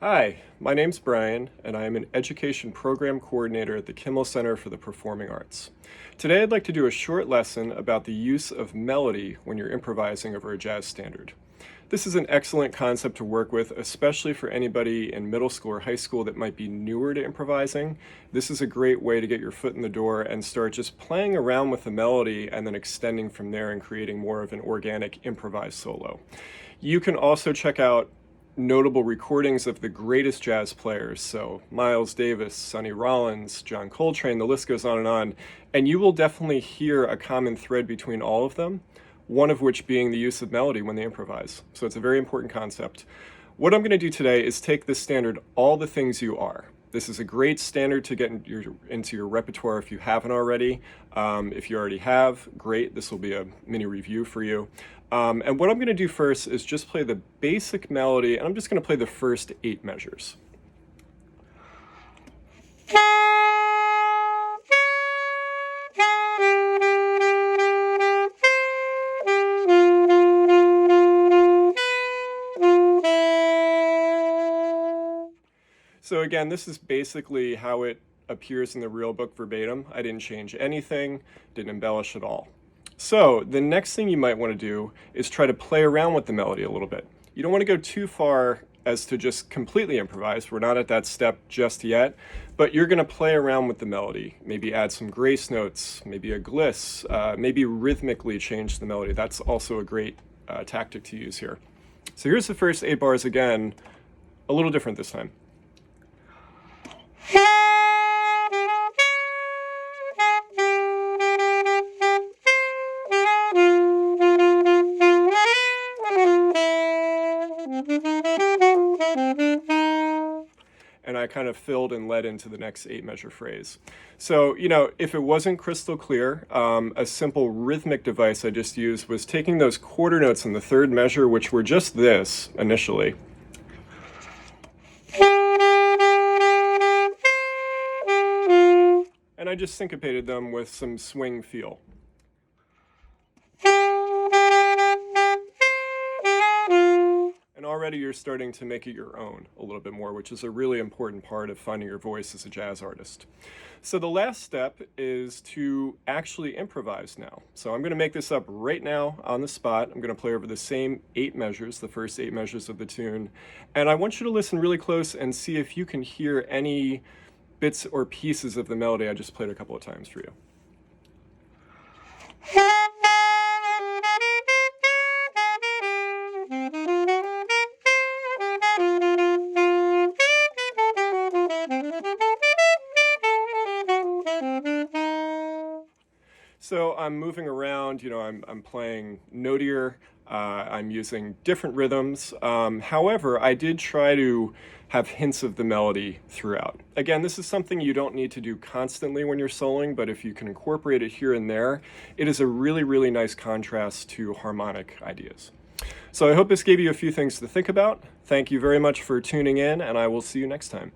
Hi, my name's Brian, and I am an Education Program Coordinator at the Kimmel Center for the Performing Arts. Today I'd like to do a short lesson about the use of melody when you're improvising over a jazz standard. This is an excellent concept to work with, especially for anybody in middle school or high school that might be newer to improvising. This is a great way to get your foot in the door and start just playing around with the melody and then extending from there and creating more of an organic improvised solo. You can also check out notable recordings of the greatest jazz players, so Miles Davis, Sonny Rollins, John Coltrane, the list goes on, and you will definitely hear a common thread between all of them, one of which being the use of melody when they improvise. So it's a very important concept. What I'm going to do today is take this standard, All the Things You Are. This is a great standard to get into your repertoire if you haven't already. If you already have, great, this will be a mini review for you. And what I'm going to do first is just play the basic melody, and I'm just going to play the first 8 measures. So again, this is basically how it appears in the real book verbatim. I didn't change anything, didn't embellish at all. So the next thing you might want to do is try to play around with the melody a little bit. You don't want to go too far as to just completely improvise. We're not at that step just yet, but you're going to play around with the melody. Maybe add some grace notes, maybe a gliss, maybe rhythmically change the melody. That's also a great tactic to use here. So here's the first 8 bars again, a little different this time. And I kind of filled and led into the next 8 measure phrase. So, if it wasn't crystal clear, a simple rhythmic device I just used was taking those quarter notes in the 3rd measure, which were just this initially, and I just syncopated them with some swing feel. And already you're starting to make it your own a little bit more, which is a really important part of finding your voice as a jazz artist. So the last step is to actually improvise now. So I'm going to make this up right now on the spot. I'm going to play over the same 8 measures, the first 8 measures of the tune. And I want you to listen really close and see if you can hear any bits or pieces of the melody I just played a couple of times for you. So I'm moving around, I'm playing notier, I'm using different rhythms. However, I did try to have hints of the melody throughout. Again, this is something you don't need to do constantly when you're soloing, but if you can incorporate it here and there, it is a really, really nice contrast to harmonic ideas. So I hope this gave you a few things to think about. Thank you very much for tuning in, and I will see you next time.